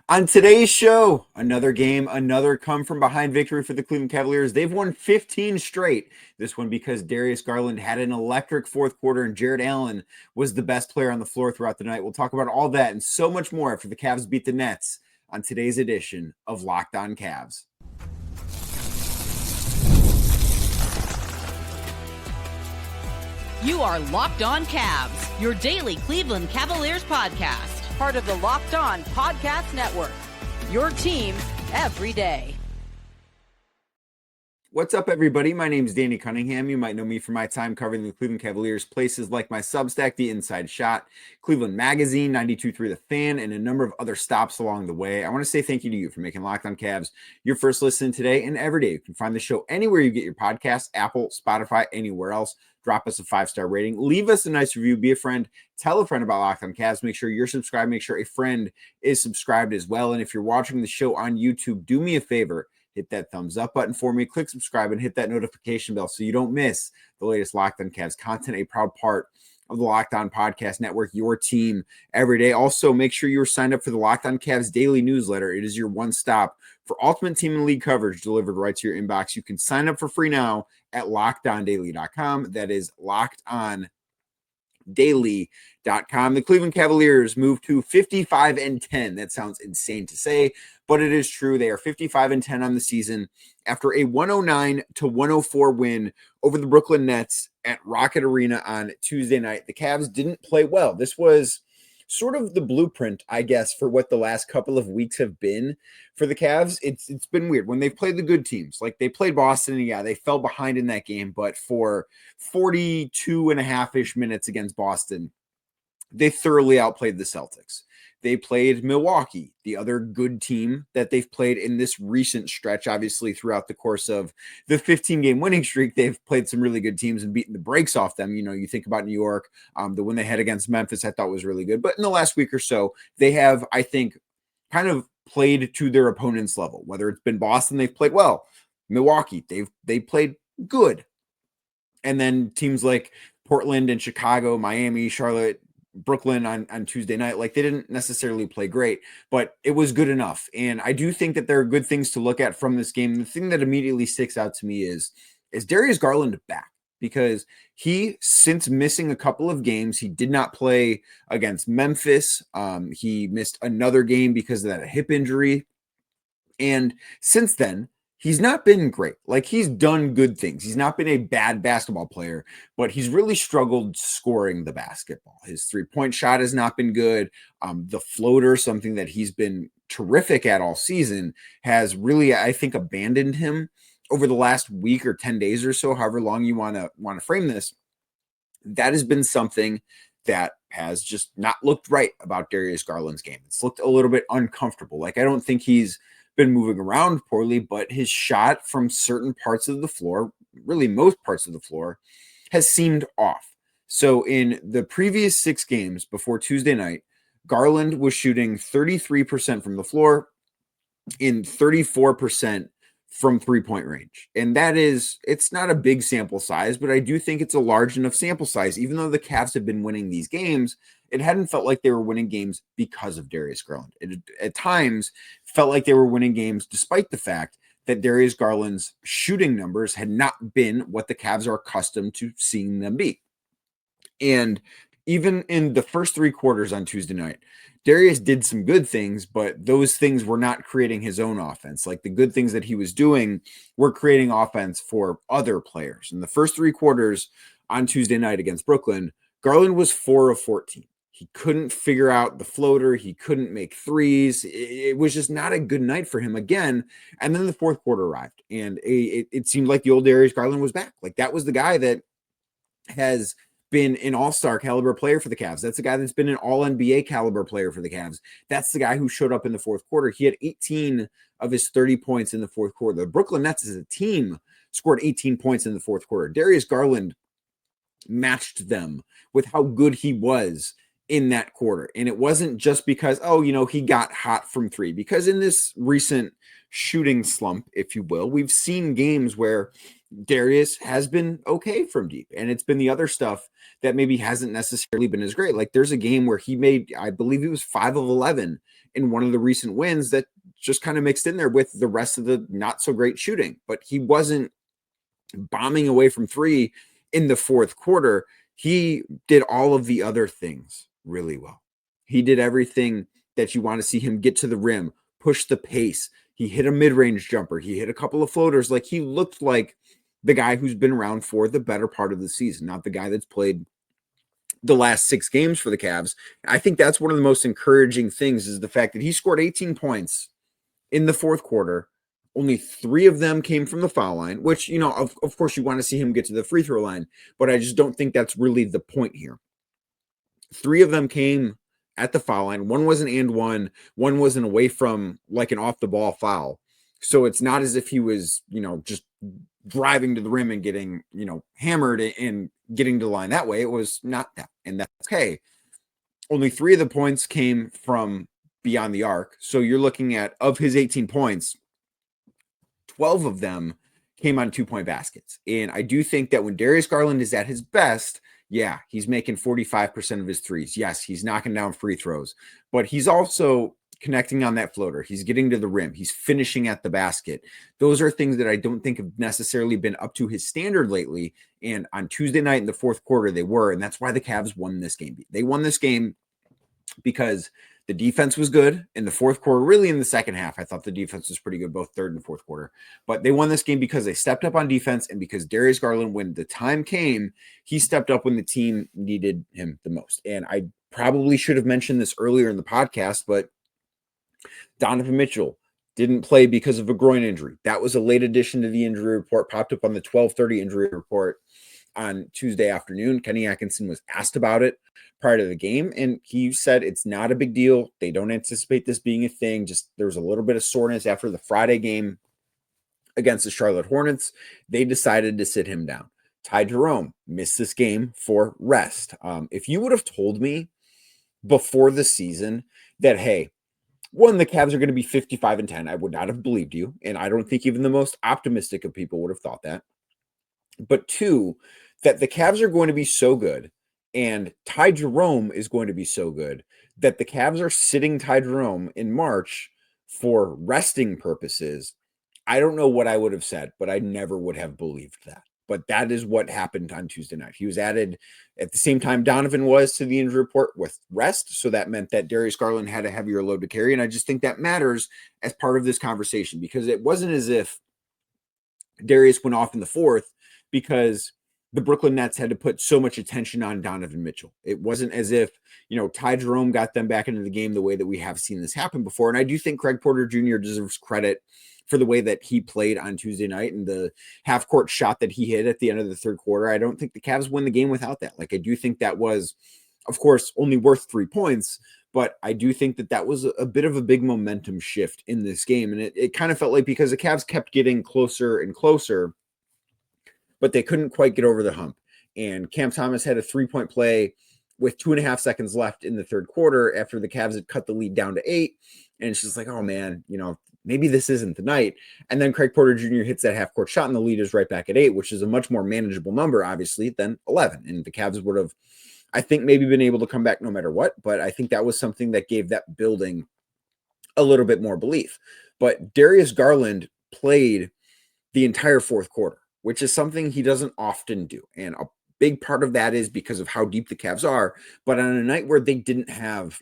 On today's show, another game, another come from behind victory for the Cleveland Cavaliers. They've won 15 straight. This one because Darius Garland had an electric fourth quarter and Jarrett Allen was the best player on the floor throughout the night. We'll talk about all that and so much more after the Cavs beat the Nets on today's edition of Locked On Cavs. You are Locked On Cavs, your daily Cleveland Cavaliers podcast. Part of the Locked On Podcast Network, your team every day. What's up, everybody? My name is Danny Cunningham. You might know me from my time covering the Cleveland Cavaliers, places like my Substack, The Inside Shot, Cleveland Magazine, 92.3 The Fan, and a number of other stops along the way. I want to say thank you to you for making Locked On Cavs your first listen today and every day. You can find the show anywhere you get your podcasts, Apple, Spotify, anywhere else. Drop us a 5-star rating. Leave us a nice review. Be a friend. Tell a friend about Locked On Cavs. Make sure you're subscribed. Make sure a friend is subscribed as well. And if you're watching the show on YouTube, do me a favor. Hit that thumbs up button for me. Click subscribe and hit that notification bell so you don't miss the latest Locked On Cavs content, a proud part of the Locked On Podcast Network, your team every day. Also, make sure you're signed up for the Locked On Cavs daily newsletter. It is your one stop for ultimate team and league coverage delivered right to your inbox. You can sign up for free now at lockedondaily.com. That is lockedondaily.com. The Cleveland Cavaliers moved to 55-10. That sounds insane to say, but it is true. They are 55-10 on the season after a 109-104 win over the Brooklyn Nets at Rocket Arena on Tuesday night. The Cavs didn't play well. This was sort of the blueprint, I guess, for what the last couple of weeks have been for the Cavs. It's been weird when they've played the good teams. Like they played Boston, and yeah, they fell behind in that game, but for 42 and a half-ish minutes against Boston, they thoroughly outplayed the Celtics. They played Milwaukee, the other good team that they've played in this recent stretch. Obviously, throughout the course of the 15-game winning streak, they've played some really good teams and beaten the brakes off them. You know, you think about New York, the win they had against Memphis, I thought was really good. But in the last week or so, they have, I think, kind of played to their opponent's level. Whether it's been Boston, they've played well. Milwaukee, they've played good. And then teams like Portland and Chicago, Miami, Charlotte, Brooklyn on Tuesday night, like they didn't necessarily play great, but it was good enough. And I do think that there are good things to look at from this game. The thing that immediately sticks out to me is Darius Garland back? Because he, since missing a couple of games, he did not play against Memphis. He missed another game because of that hip injury. And since then, he's not been great. Like he's done good things. He's not been a bad basketball player, but he's really struggled scoring the basketball. His 3-point shot has not been good. The floater, something that he's been terrific at all season, has really, I think, abandoned him over the last week or 10 days or so, however long you want to frame this. That has been something that has just not looked right about Darius Garland's game. It's looked a little bit uncomfortable. Like I don't think he's been moving around poorly, but his shot from certain parts of the floor, really most parts of the floor, has seemed off. So in the previous 6 games before Tuesday night, Garland was shooting 33% from the floor in 34% from 3-point range. And that is, it's not a big sample size, but I do think it's a large enough sample size. Even though the Cavs have been winning these games, it hadn't felt like they were winning games because of Darius Garland. It at times felt like they were winning games despite the fact that Darius Garland's shooting numbers had not been what the Cavs are accustomed to seeing them be. And even in the first 3 quarters on Tuesday night, Darius did some good things, but those things were not creating his own offense. Like the good things that he was doing were creating offense for other players. In the first 3 quarters on Tuesday night against Brooklyn, Garland was 4 of 14. He couldn't figure out the floater. He couldn't make threes. It was just not a good night for him again. And then the fourth quarter arrived, and it seemed like the old Darius Garland was back. Like that was the guy that has been an all-star caliber player for the Cavs. That's the guy that's been an all-NBA caliber player for the Cavs. That's the guy who showed up in the fourth quarter. He had 18 of his 30 points in the fourth quarter. The Brooklyn Nets as a team scored 18 points in the fourth quarter. Darius Garland matched them with how good he was in that quarter. And it wasn't just because, he got hot from 3. Because in this recent shooting slump, if you will, we've seen games where Darius has been okay from deep, and it's been the other stuff that maybe hasn't necessarily been as great. Like there's a game where he made, I believe he was 5 of 11 in one of the recent wins that just kind of mixed in there with the rest of the not so great shooting. But he wasn't bombing away from three in the fourth quarter. He did all of the other things really well. He did everything that you want to see him: get to the rim, push the pace. He hit a mid-range jumper. He hit a couple of floaters. Like, he looked like the guy who's been around for the better part of the season, not the guy that's played the last 6 games for the Cavs. I think that's one of the most encouraging things, is the fact that he scored 18 points in the fourth quarter. Only 3 of them came from the foul line, which, of course you want to see him get to the free throw line, but I just don't think that's really the point here. 3 of them came at the foul line. One was an and one was an away from, like, an off the ball foul. So it's not as if he was, just driving to the rim and getting, hammered and getting to the line that way. It was not that. And that's okay. Only 3 of the points came from beyond the arc. So you're looking at, of his 18 points, 12 of them came on 2-point baskets. And I do think that when Darius Garland is at his best, yeah, he's making 45% of his threes. Yes, he's knocking down free throws, but he's also connecting on that floater. He's getting to the rim. He's finishing at the basket. Those are things that I don't think have necessarily been up to his standard lately. And on Tuesday night in the fourth quarter, they were. And that's why the Cavs won this game. They won this game because the defense was good in the fourth quarter. Really, in the second half, I thought the defense was pretty good, both third and fourth quarter. But they won this game because they stepped up on defense, and because Darius Garland, when the time came, he stepped up when the team needed him the most. And I probably should have mentioned this earlier in the podcast, but Donovan Mitchell didn't play because of a groin injury. That was a late addition to the injury report, popped up on the 12:30 injury report on Tuesday afternoon. Kenny Atkinson was asked about it prior to the game, and he said it's not a big deal. They don't anticipate this being a thing. Just there was a little bit of soreness after the Friday game against the Charlotte Hornets. They decided to sit him down. Ty Jerome missed this game for rest. If you would have told me before the season that, hey, one, the Cavs are going to be 55-10, I would not have believed you. And I don't think even the most optimistic of people would have thought that. But 2, that the Cavs are going to be so good and Ty Jerome is going to be so good that the Cavs are sitting Ty Jerome in March for resting purposes. I don't know what I would have said, but I never would have believed that. But that is what happened on Tuesday night. He was added at the same time Donovan was to the injury report with rest. So that meant that Darius Garland had a heavier load to carry. And I just think that matters as part of this conversation, because it wasn't as if Darius went off in the fourth because the Brooklyn Nets had to put so much attention on Donovan Mitchell. It wasn't as if, Ty Jerome got them back into the game the way that we have seen this happen before. And I do think Craig Porter Jr. deserves credit for the way that he played on Tuesday night and the half-court shot that he hit at the end of the third quarter. I don't think the Cavs win the game without that. Like, I do think that was, of course, only worth 3 points, but I do think that that was a bit of a big momentum shift in this game. And it kind of felt like, because the Cavs kept getting closer and closer, but they couldn't quite get over the hump. And Cam Thomas had a 3-point play with 2.5 seconds left in the third quarter after the Cavs had cut the lead down to 8. And it's just like, oh man, maybe this isn't the night. And then Craig Porter Jr. hits that half-court shot and the lead is right back at 8, which is a much more manageable number, obviously, than 11. And the Cavs would have, I think, maybe been able to come back no matter what. But I think that was something that gave that building a little bit more belief. But Darius Garland played the entire fourth quarter, which is something he doesn't often do. And a big part of that is because of how deep the Cavs are. But on a night where they didn't have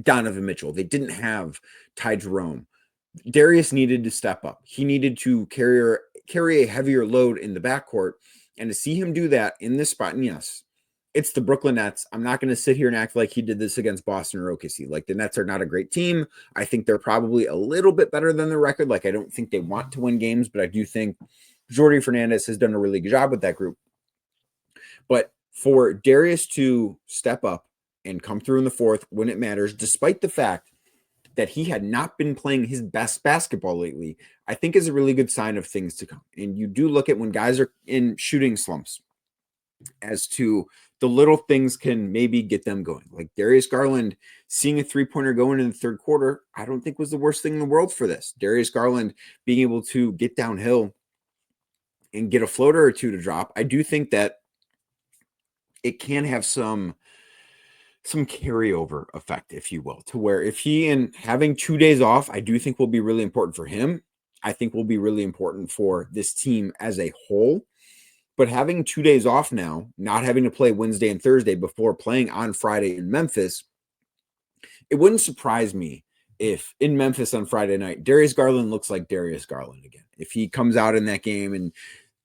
Donovan Mitchell, they didn't have Ty Jerome, Darius needed to step up. He needed to carry a heavier load in the backcourt. And to see him do that in this spot, and yes, it's the Brooklyn Nets. I'm not going to sit here and act like he did this against Boston or OKC. Like, the Nets are not a great team. I think they're probably a little bit better than the record. Like, I don't think they want to win games, but I do think Jordi Fernandez has done a really good job with that group. But for Darius to step up and come through in the fourth when it matters, despite the fact that he had not been playing his best basketball lately, I think is a really good sign of things to come. And you do look at when guys are in shooting slumps as to the little things can maybe get them going. Like Darius Garland seeing a 3-pointer going in the third quarter, I don't think was the worst thing in the world for this. Darius Garland being able to get downhill and get a floater or two to drop. I do think that it can have some some carryover effect, if you will, to where if he and having 2 days off, I do think will be really important for him. I think will be really important for this team as a whole. But having 2 days off now, not having to play Wednesday and Thursday before playing on Friday in Memphis, it wouldn't surprise me if in Memphis on Friday night, Darius Garland looks like Darius Garland again. If he comes out in that game and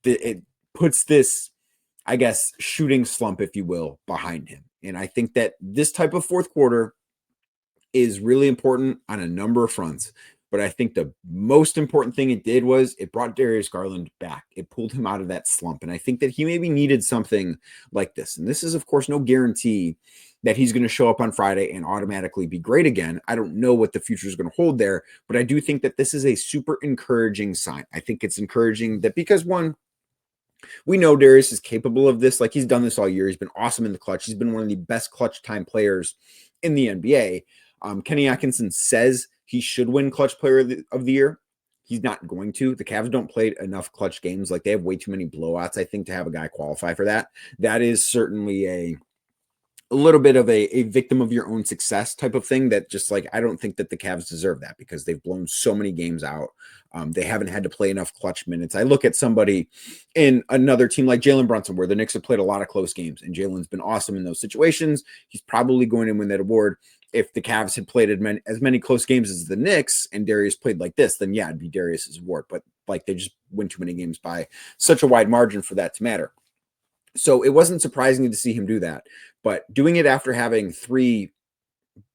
it puts this, I guess, shooting slump, if you will, behind him. And I think that this type of fourth quarter is really important on a number of fronts. But I think the most important thing it did was it brought Darius Garland back. It pulled him out of that slump. And I think that he maybe needed something like this. And this is, of course, no guarantee that he's going to show up on Friday and automatically be great again. I don't know what the future is going to hold there, but I do think that this is a super encouraging sign. I think it's encouraging that because, one, we know Darius is capable of this. Like, he's done this all year. He's been awesome in the clutch. He's been one of the best clutch time players in the NBA. Kenny Atkinson says he should win clutch player of the year. He's not going to. The Cavs don't play enough clutch games. Like, they have way too many blowouts, I think, to have a guy qualify for that. That is certainly a little bit of a victim of your own success type of thing that just, like, I don't think that the Cavs deserve that because they've blown so many games out. They haven't had to play enough clutch minutes. I look at somebody in another team like Jalen Brunson, where the Knicks have played a lot of close games, and Jalen's been awesome in those situations. He's probably going to win that award. If the Cavs had played as many close games as the Knicks and Darius played like this, then yeah, it'd be Darius's award. But like, they just win too many games by such a wide margin for that to matter. So it wasn't surprising to see him do that, but doing it after having 3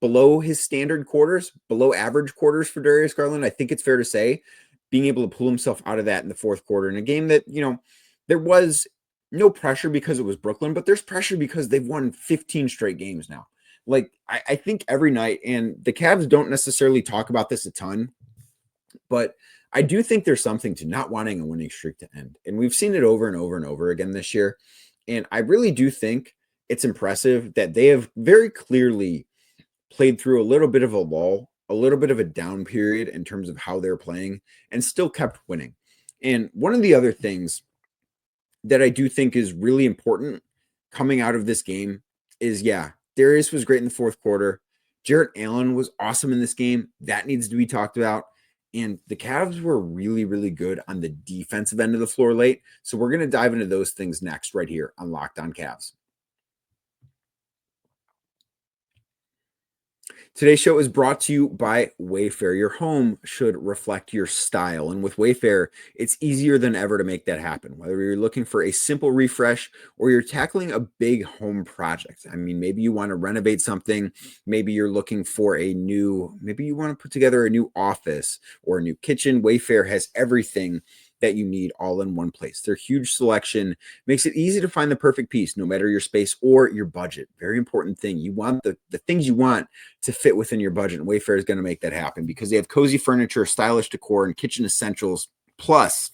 below his standard quarters, below average quarters for Darius Garland, I think it's fair to say, being able to pull himself out of that in the fourth quarter in a game that, you know, there was no pressure because it was Brooklyn, but there's pressure because they've won 15 straight games now. Like, I think every night, and the Cavs don't necessarily talk about this a ton, but I do think there's something to not wanting a winning streak to end. And we've seen it over and over and over again this year. And I really do think it's impressive that they have very clearly played through a little bit of a lull, a little bit of a down period in terms of how they're playing, and still kept winning. And one of the other things that I do think is really important coming out of this game is, yeah, Darius was great in the fourth quarter. Jarrett Allen was awesome in this game. That needs to be talked about. And the Cavs were really, really good on the defensive end of the floor late. So we're going to dive into those things next right here on Locked On Cavs. Today's show is brought to you by Wayfair. Your home should reflect your style. And with Wayfair, it's easier than ever to make that happen. Whether you're looking for a simple refresh or you're tackling a big home project. I mean, maybe you want to renovate something. Maybe you're looking for maybe you want to put together a new office or a new kitchen. Wayfair has everything that you need all in one place. Their huge selection makes it easy to find the perfect piece, no matter your space or your budget. Very important thing. You want the things you want to fit within your budget. And Wayfair is going to make that happen because they have cozy furniture, stylish decor, and kitchen essentials. Plus,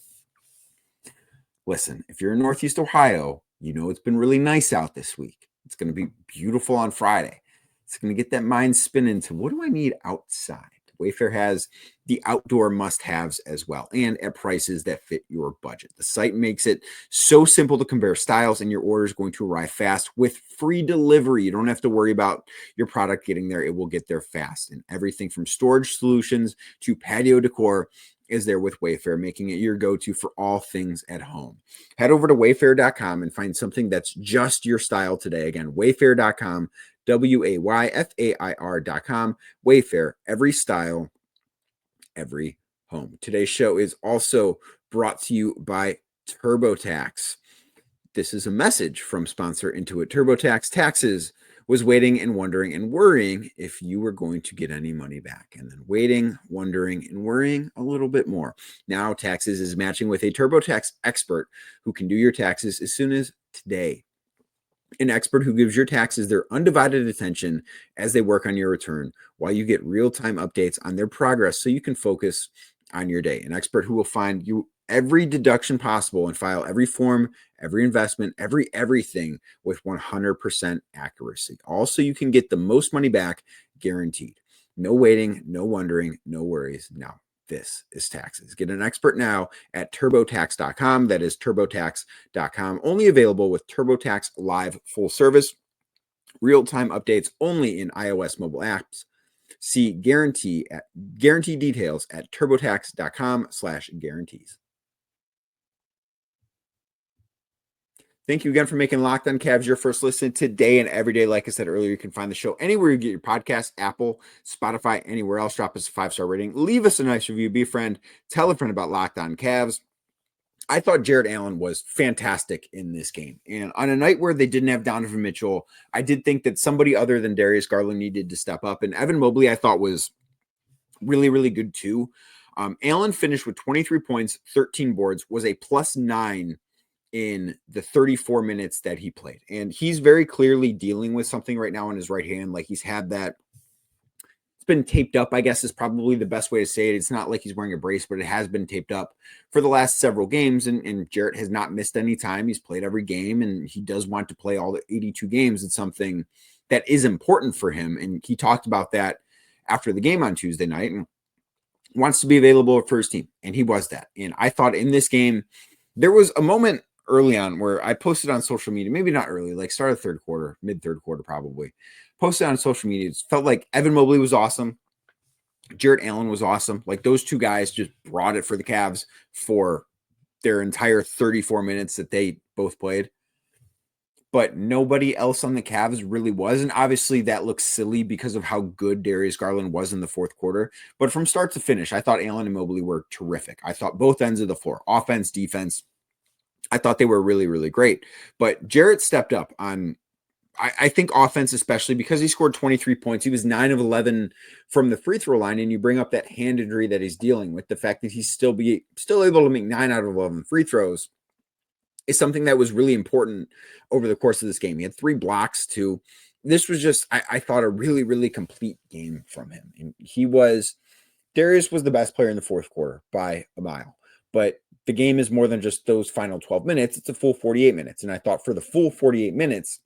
listen, if you're in Northeast Ohio, you know it's been really nice out this week. It's going to be beautiful on Friday. It's going to get that mind spinning to, what do I need outside? Wayfair has the outdoor must-haves as well, and at prices that fit your budget. The site makes it so simple to compare styles, and your order is going to arrive fast with free delivery. You don't have to worry about your product getting there. It will get there fast. And everything from storage solutions to patio decor is there with Wayfair, making it your go-to for all things at home. Head over to wayfair.com and find something that's just your style today. Again, wayfair.com. Wayfair.com. Wayfair, every style, every home. Today's show is also brought to you by TurboTax. This is a message from sponsor Intuit. TurboTax Taxes was waiting and wondering and worrying if you were going to get any money back, and then waiting, wondering, and worrying a little bit more. Now Taxes is matching with a TurboTax expert who can do your taxes as soon as today. An expert who gives your taxes their undivided attention as they work on your return, while you get real-time updates on their progress so you can focus on your day. An expert who will find you every deduction possible and file every form, every investment, everything with 100% accuracy. Also, you can get the most money back guaranteed. No waiting, no wondering, no worries. Now, this is taxes. Get an expert now at TurboTax.com. That is TurboTax.com. Only available with TurboTax Live full service. Real-time updates only in iOS mobile apps. See guarantee details at turbotax.com/guarantees. Thank you again for making Locked On Cavs your first listen today and every day. Like I said earlier, you can find the show anywhere you get your podcast, Apple, Spotify, anywhere else. Drop us a 5-star rating. Leave us a nice review. Be a friend. Tell a friend about Locked On Cavs. I thought Jarrett Allen was fantastic in this game. And on a night where they didn't have Donovan Mitchell, I did think that somebody other than Darius Garland needed to step up. And Evan Mobley, I thought, was really, really good too. Allen finished with 23 points, 13 boards, was a +9 in the 34 minutes that he played. And he's very clearly dealing with something right now in his right hand. Like he's had that, it's been taped up, I guess is probably the best way to say it. It's not like he's wearing a brace, but it has been taped up for the last several games. And Jarrett has not missed any time. He's played every game and he does want to play all the 82 games. It's something that is important for him. And he talked about that after the game on Tuesday night and wants to be available for his team. And he was that. And I thought in this game, there was a moment early on where I posted on social media, maybe not early, like start of third quarter, mid third quarter, probably posted on social media. It felt like Evan Mobley was awesome. Jarrett Allen was awesome. Like those two guys just brought it for the Cavs for their entire 34 minutes that they both played. But nobody else on the Cavs really was. And obviously that looks silly because of how good Darius Garland was in the fourth quarter. But from start to finish, I thought Allen and Mobley were terrific. I thought both ends of the floor, offense, defense, I thought they were really, really great. But Jarrett stepped up on, I think, offense, especially because he scored 23 points. He was 9 of 11 from the free throw line. And you bring up that hand injury that he's dealing with, the fact that he's still able to make 9 out of 11 free throws is something that was really important over the course of this game. He had 3 blocks too. This was just, I thought, a really, really complete game from him. And Darius was the best player in the fourth quarter by a mile. But the game is more than just those final 12 minutes. It's a full 48 minutes. And I thought for the full 48 minutes,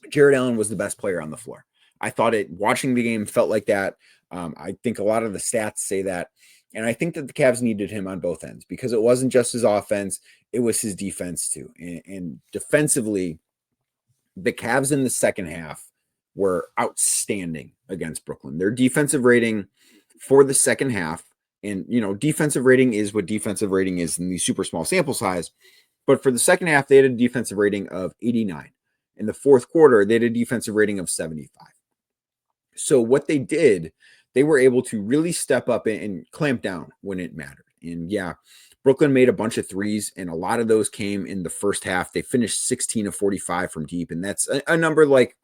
Jarrett Allen was the best player on the floor. I thought watching the game felt like that. I think a lot of the stats say that. And I think that the Cavs needed him on both ends because it wasn't just his offense, it was his defense too. And defensively, the Cavs in the second half were outstanding against Brooklyn. Their defensive rating for the second half, and, defensive rating is what defensive rating is in the super small sample size. But for the second half, they had a defensive rating of 89. In the fourth quarter, they had a defensive rating of 75. So what they did, they were able to really step up and clamp down when it mattered. And yeah, Brooklyn made a bunch of threes, and a lot of those came in the first half. They finished 16 of 45 from deep, and that's a number like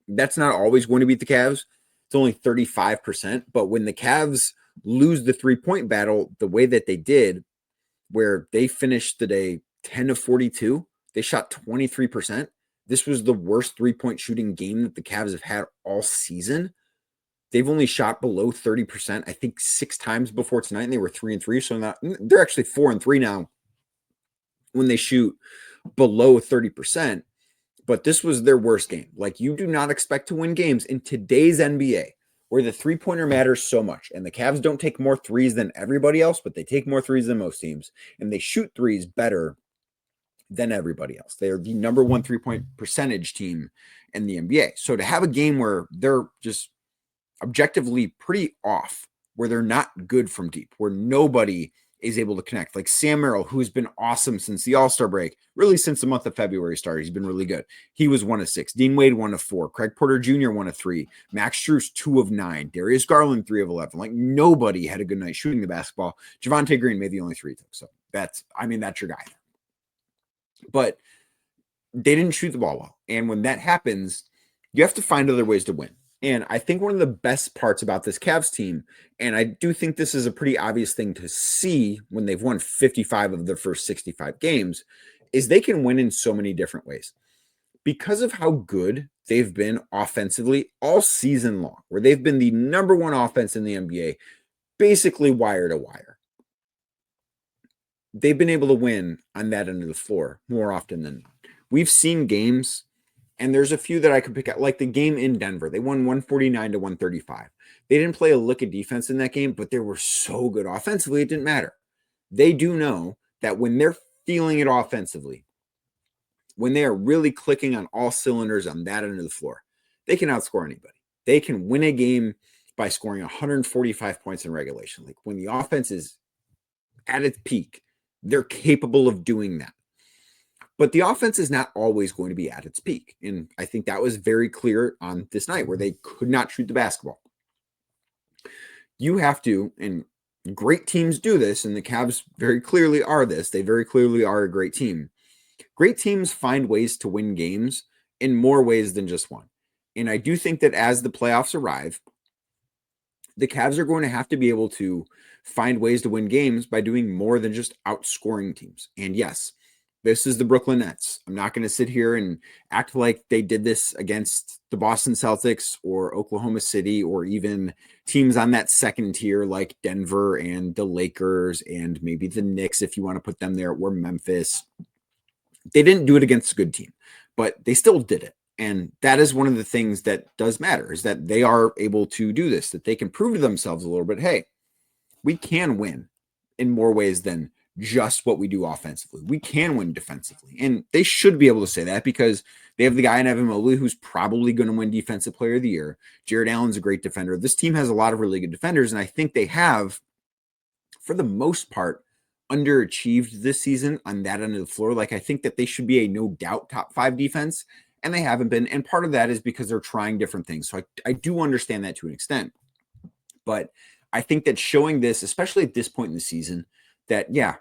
that's not always going to beat the Cavs. It's only 35%. But when the Cavs lose the three-point battle the way that they did, where they finished the day 10 of 42, they shot 23%. This was the worst three-point shooting game that the Cavs have had all season. They've only shot below 30%, I think 6 times before tonight, and they were 3-3. So they're actually 4-3 now when they shoot below 30%. But this was their worst game. Like, you do not expect to win games in today's NBA where the three-pointer matters so much. And the Cavs don't take more threes than everybody else, but they take more threes than most teams. And they shoot threes better than everybody else. They are the number 1 3-point percentage team in the NBA. So to have a game where they're just objectively pretty off, where they're not good from deep, where nobody is able to connect, like Sam Merrill, who's been awesome since the All-Star break, really since the month of February started. He's been really good. He was 1 of 6. Dean Wade 1 of 4. Craig Porter Jr. 1 of 3. Max Strus 2 of 9. Darius Garland 3 of 11. Like, nobody had a good night shooting the basketball. Javonte Green made the only 3 he took. So that's your guy. But they didn't shoot the ball well. And when that happens, you have to find other ways to win. And I think one of the best parts about this Cavs team, and I do think this is a pretty obvious thing to see when they've won 55 of their first 65 games, is they can win in so many different ways. Because of how good they've been offensively all season long, where they've been the number 1 offense in the NBA, basically wire to wire. They've been able to win on that end of the floor more often than not. We've seen games, and there's a few that I could pick out, like the game in Denver. They won 149 to 135. They didn't play a lick of defense in that game, but they were so good offensively, it didn't matter. They do know that when they're feeling it offensively, when they are really clicking on all cylinders on that end of the floor, they can outscore anybody. They can win a game by scoring 145 points in regulation. Like when the offense is at its peak, they're capable of doing that. But the offense is not always going to be at its peak. And I think that was very clear on this night where they could not shoot the basketball. You have to, and great teams do this, and the Cavs very clearly are this. They very clearly are a great team. Great teams find ways to win games in more ways than just one. And I do think that as the playoffs arrive, the Cavs are going to have to be able to find ways to win games by doing more than just outscoring teams. And yes, this is the Brooklyn Nets. I'm not going to sit here and act like they did this against the Boston Celtics or Oklahoma City or even teams on that second tier like Denver and the Lakers and maybe the Knicks, if you want to put them there, or Memphis. They didn't do it against a good team, but they still did it. And that is one of the things that does matter, is that they are able to do this, that they can prove to themselves a little bit, hey, we can win in more ways than just what we do offensively. We can win defensively. And they should be able to say that because they have the guy in Evan Mobley who's probably going to win Defensive Player of the Year. Jarrett Allen's a great defender. This team has a lot of really good defenders, and I think they have, for the most part, underachieved this season on that end of the floor. Like, I think that they should be a no doubt top 5 defense, and they haven't been. And part of that is because they're trying different things. So I do understand that to an extent. But I think that showing this, especially at this point in the season, that, yeah,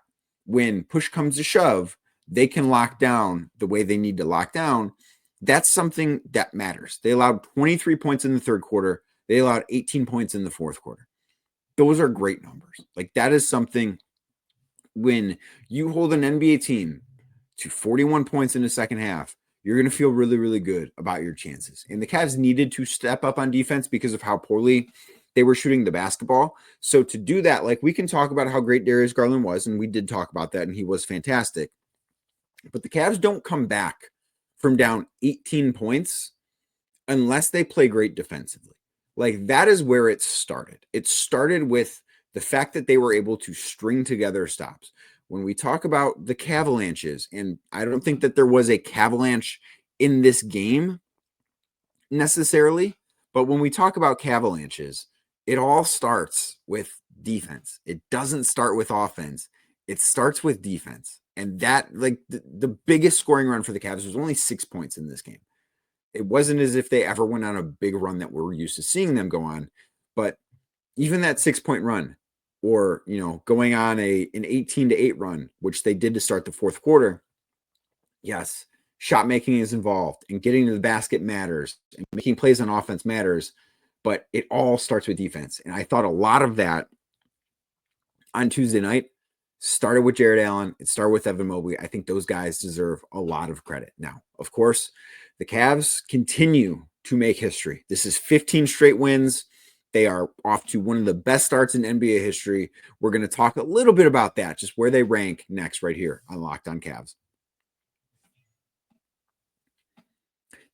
when push comes to shove, they can lock down the way they need to lock down. That's something that matters. They allowed 23 points in the third quarter. They allowed 18 points in the fourth quarter. Those are great numbers. Like, that is something. When you hold an NBA team to 41 points in the second half, you're going to feel really, really good about your chances. And the Cavs needed to step up on defense because of how poorly they were shooting the basketball. So to do that, like, we can talk about how great Darius Garland was, and we did talk about that, and he was fantastic. But the Cavs don't come back from down 18 points unless they play great defensively. Like, that is where it started. It started with the fact that they were able to string together stops. When we talk about the Cavalanches, and I don't think that there was a Cavalanche in this game necessarily, but when we talk about Cavalanches, it all starts with defense. It doesn't start with offense. It starts with defense. And that, like, the biggest scoring run for the Cavs was only 6 points in this game. It wasn't as if they ever went on a big run that we're used to seeing them go on. But even that 6-point run, or, you know, going on an 18-8 run, which they did to start the fourth quarter, yes, shot making is involved, and getting to the basket matters, and making plays on offense matters, but it all starts with defense. And I thought a lot of that on Tuesday night started with Jarrett Allen. It started with Evan Mobley. I think those guys deserve a lot of credit. Now, of course, the Cavs continue to make history. This is 15 straight wins. They are off to one of the best starts in NBA history. We're going to talk a little bit about that, just where they rank next right here on Locked On Cavs.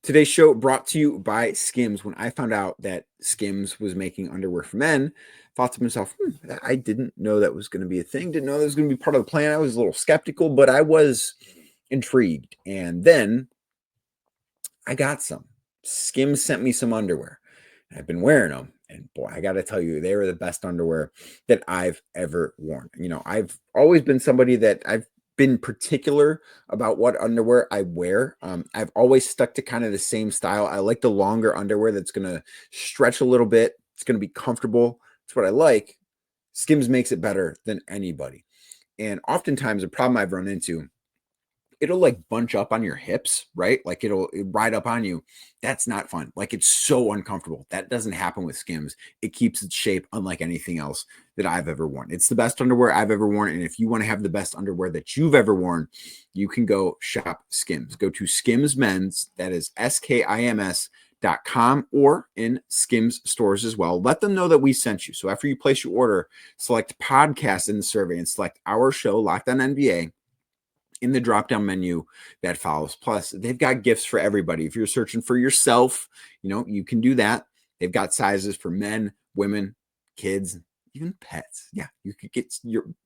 Today's show brought to you by Skims. When I found out that Skims was making underwear for men, I thought to myself, I didn't know that was going to be a thing. Didn't know that was going to be part of the plan. I was a little skeptical, but I was intrigued. And then I got some. Skims sent me some underwear. I've been wearing them. And boy, I got to tell you, they are the best underwear that I've ever worn. You know, I've always been somebody that I've been particular about what underwear I wear. I've always stuck to kind of the same style. I like the longer underwear that's going to stretch a little bit. It's going to be comfortable. It's what I like. Skims makes it better than anybody. And oftentimes, a problem I've run into, it'll like bunch up on your hips, right? Like it'll ride up on you. That's not fun. Like, it's so uncomfortable. That doesn't happen with Skims. It keeps its shape unlike anything else that I've ever worn. It's the best underwear I've ever worn. And if you want to have the best underwear that you've ever worn, you can go shop Skims. Go to Skims Men's, that is SKIMS.com, or in Skims stores as well. Let them know that we sent you. So after you place your order, select podcast in the survey and select our show, Locked On NBA, in the drop-down menu that follows. Plus, they've got gifts for everybody. If you're searching for yourself, you know, you can do that. They've got sizes for men, women, kids, even pets. Yeah, you could get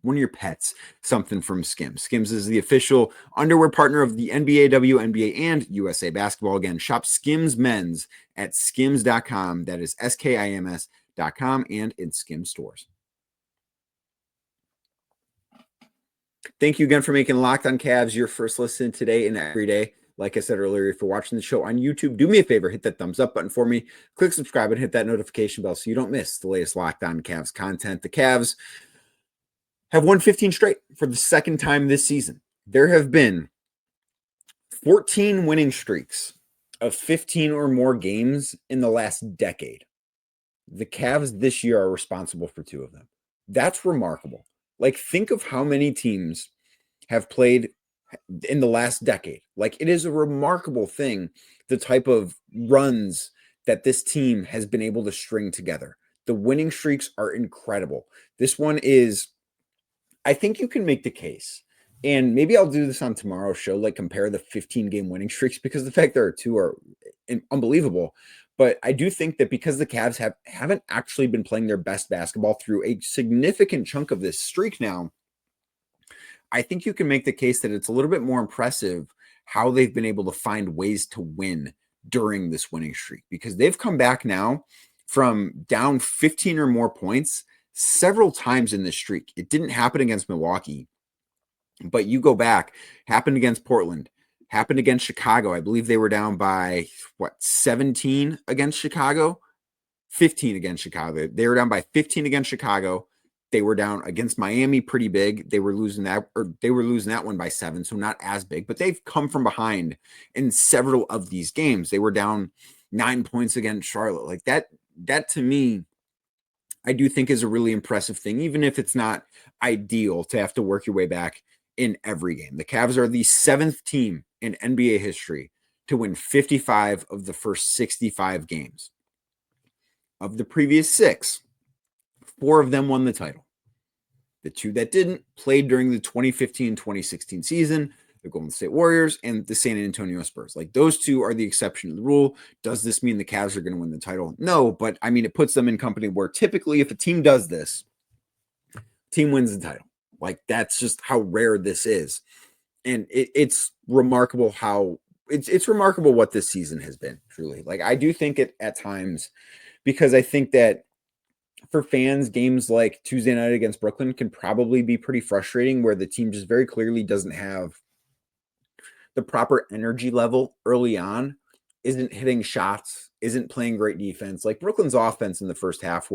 one of your pets something from Skims. Skims is the official underwear partner of the NBA, WNBA, and USA Basketball. Again, shop Skims Men's at skims.com. That is SKIMS.com and in Skims stores. Thank you again for making Locked on Cavs your first listen today and every day. Like I said earlier, if you're watching the show on YouTube, do me a favor, hit that thumbs up button for me, click subscribe, and hit that notification bell so you don't miss the latest Locked on Cavs content. The Cavs have won 15 straight for the second time this season. There have been 14 winning streaks of 15 or more games in the last decade. The Cavs this year are responsible for 2 of them. That's remarkable. Like, think of how many teams have played in the last decade. Like, it is a remarkable thing, the type of runs that this team has been able to string together. The winning streaks are incredible. This one is, I think you can make the case, and maybe I'll do this on tomorrow's show, like compare the 15-game winning streaks, because the fact there are 2 are unbelievable. But I do think that because the Cavs haven't actually been playing their best basketball through a significant chunk of this streak now, I think you can make the case that it's a little bit more impressive how they've been able to find ways to win during this winning streak, because they've come back now from down 15 or more points several times in this streak. It didn't happen against Milwaukee, but you go back, happened against Portland, happened against Chicago. I believe they were down by 17 against Chicago, 15 against Chicago. They were down by 15 against Chicago. They were down against Miami pretty big. They were losing that one by 7, so not as big, but they've come from behind in several of these games. They were down 9 points against Charlotte. Like that to me, I do think is a really impressive thing, even if it's not ideal to have to work your way back in every game. The Cavs are the 7th team in NBA history to win 55 of the first 65 games. Of the previous 6, 4 of them won the title. The 2 that didn't played during the 2015-2016 season, the Golden State Warriors and the San Antonio Spurs. Like, those 2 are the exception to the rule. Does this mean the Cavs are going to win the title? No, but I mean, it puts them in company where typically if a team does this, team wins the title. Like, that's just how rare this is. And it's remarkable how it's remarkable what this season has been, truly. Like, I do think it at times, because I think that for fans, games like Tuesday night against Brooklyn can probably be pretty frustrating, where the team just very clearly doesn't have the proper energy level early on, isn't hitting shots, isn't playing great defense. Like, Brooklyn's offense in the first half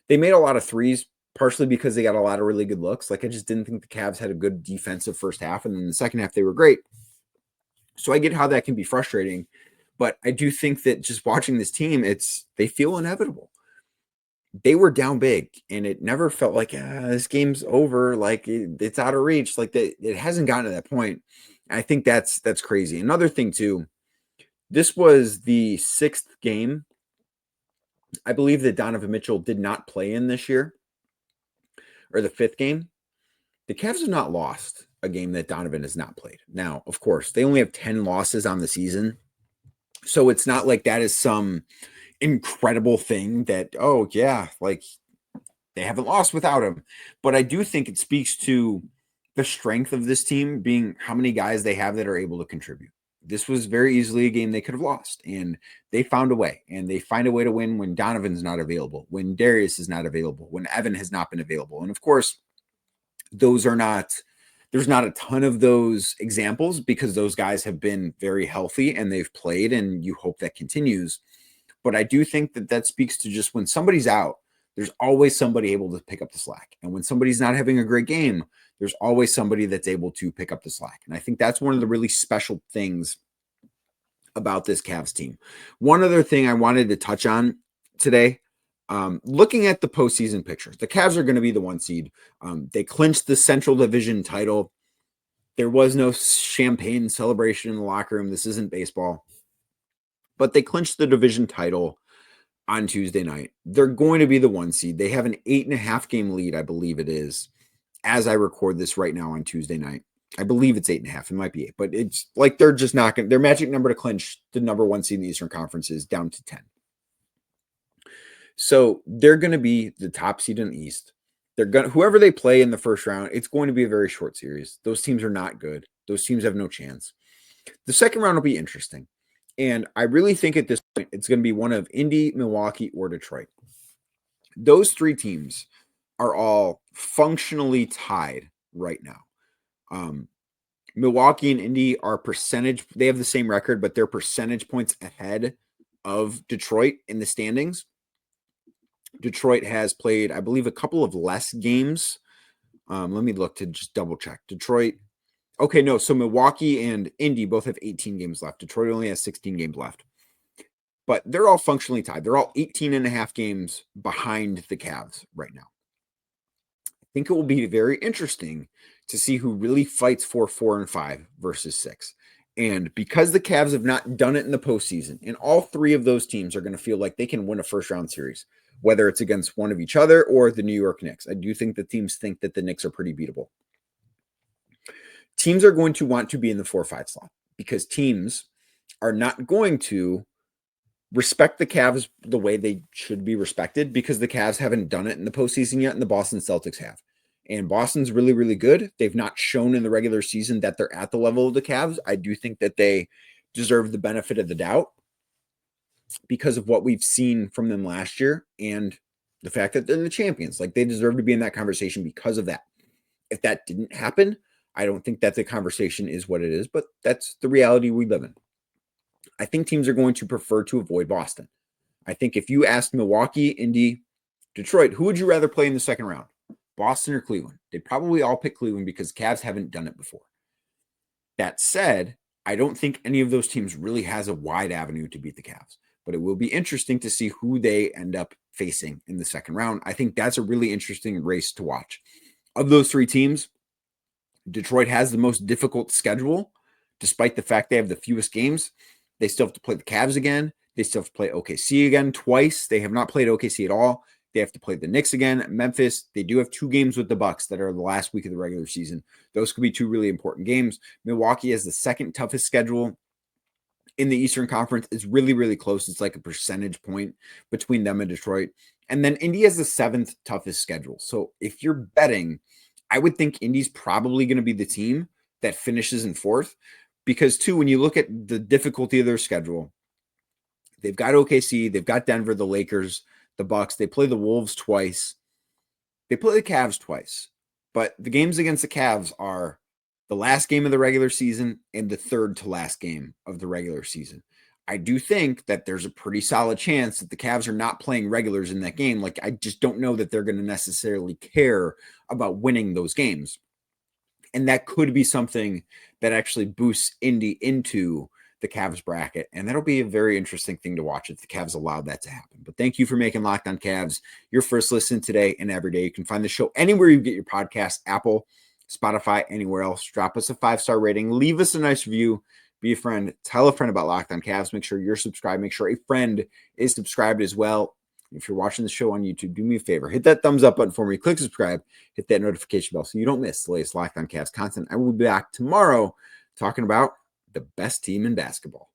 they made a lot of threes, partially because they got a lot of really good looks. Like, I just didn't think the Cavs had a good defensive first half, and then the second half they were great. So I get how that can be frustrating, but I do think that just watching this team, they feel inevitable. They were down big, and it never felt like this game's over, like it's out of reach. Like, it hasn't gotten to that point. I think that's crazy. Another thing too, this was the 6th game, I believe, that Donovan Mitchell did not play in this year, or the 5th game. The Cavs have not lost a game that Donovan has not played. Now, of course, they only have 10 losses on the season, so it's not like that is some incredible thing that, oh yeah, like they haven't lost without him. But I do think it speaks to the strength of this team, being how many guys they have that are able to contribute. This was very easily a game they could have lost, and they found a way, and they find a way to win when Donovan's not available, when Darius is not available, when Evan has not been available. And of course, there's not a ton of those examples, because those guys have been very healthy and they've played, and you hope that continues. But I do think that speaks to just when somebody's out, there's always somebody able to pick up the slack. And when somebody's not having a great game, there's always somebody that's able to pick up the slack. And I think that's one of the really special things about this Cavs team. One other thing I wanted to touch on today, looking at the postseason picture, the Cavs are going to be the 1 seed. They clinched the Central Division title. There was no champagne celebration in the locker room. This isn't baseball. But they clinched the division title on Tuesday night. They're going to be the 1 seed. They have an 8.5 game lead, I believe it is, as I record this right now on Tuesday night. I believe it's 8.5. It might be 8, but it's like they're just not going to, their magic number to clinch the number 1 seed in the Eastern Conference is down to 10. So they're going to be the top seed in the East. Whoever they play in the first round, it's going to be a very short series. Those teams are not good. Those teams have no chance. The second round will be interesting. And I really think at this point, it's going to be one of Indy, Milwaukee, or Detroit. Those three teams are all functionally tied right now. Milwaukee and Indy are they have the same record, but they're percentage points ahead of Detroit in the standings. Detroit has played, I believe, a couple of less games. Let me look to just double check. Detroit. Okay, no. So Milwaukee and Indy both have 18 games left. Detroit only has 16 games left. But they're all functionally tied. They're all 18 and a half games behind the Cavs right now. I think it will be very interesting to see who really fights for 4 and 5 versus 6. And because the Cavs have not done it in the postseason, and all three of those teams are going to feel like they can win a first round series, whether it's against one of each other or the New York Knicks. I do think the teams think that the Knicks are pretty beatable. Teams are going to want to be in the 4-5 slot because teams are not going to respect the Cavs the way they should be respected because the Cavs haven't done it in the postseason yet, and the Boston Celtics have. And Boston's really, really good. They've not shown in the regular season that they're at the level of the Cavs. I do think that they deserve the benefit of the doubt because of what we've seen from them last year and the fact that they're the champions. Like, they deserve to be in that conversation because of that. If that didn't happen, I don't think that the conversation is what it is, but that's the reality we live in. I think teams are going to prefer to avoid Boston. I think if you asked Milwaukee, Indy, Detroit, who would you rather play in the second round? Boston or Cleveland? They'd probably all pick Cleveland because Cavs haven't done it before. That said, I don't think any of those teams really has a wide avenue to beat the Cavs, but it will be interesting to see who they end up facing in the second round. I think that's a really interesting race to watch. Of those three teams, Detroit has the most difficult schedule, despite the fact they have the fewest games. They still have to play the Cavs again. They still have to play OKC again twice. They have not played OKC at all. They have to play the Knicks again, Memphis. They do have 2 games with the Bucks that are the last week of the regular season. Those could be 2 really important games. Milwaukee has the second toughest schedule in the Eastern Conference. It's really, really close. It's like a percentage point between them and Detroit. And then Indy has the 7th toughest schedule. So if you're betting, I would think Indy's probably going to be the team that finishes in 4th. Because, too, when you look at the difficulty of their schedule, they've got OKC, they've got Denver, the Lakers, the Bucks. They play the Wolves twice. They play the Cavs twice. But the games against the Cavs are the last game of the regular season and the third to last game of the regular season. I do think that there's a pretty solid chance that the Cavs are not playing regulars in that game. Like, I just don't know that they're going to necessarily care about winning those games. And that could be something that actually boosts Indy into the Cavs bracket. And that'll be a very interesting thing to watch if the Cavs allow that to happen. But thank you for making Locked On Cavs your first listen today and every day. You can find the show anywhere you get your podcast, Apple, Spotify, anywhere else. Drop us a 5-star rating. Leave us a nice review. Be a friend. Tell a friend about Locked On Cavs. Make sure you're subscribed. Make sure a friend is subscribed as well. If you're watching the show on YouTube, do me a favor. Hit that thumbs up button for me. Click subscribe. Hit that notification bell so you don't miss the latest Locked On Cavs content. I will be back tomorrow talking about the best team in basketball.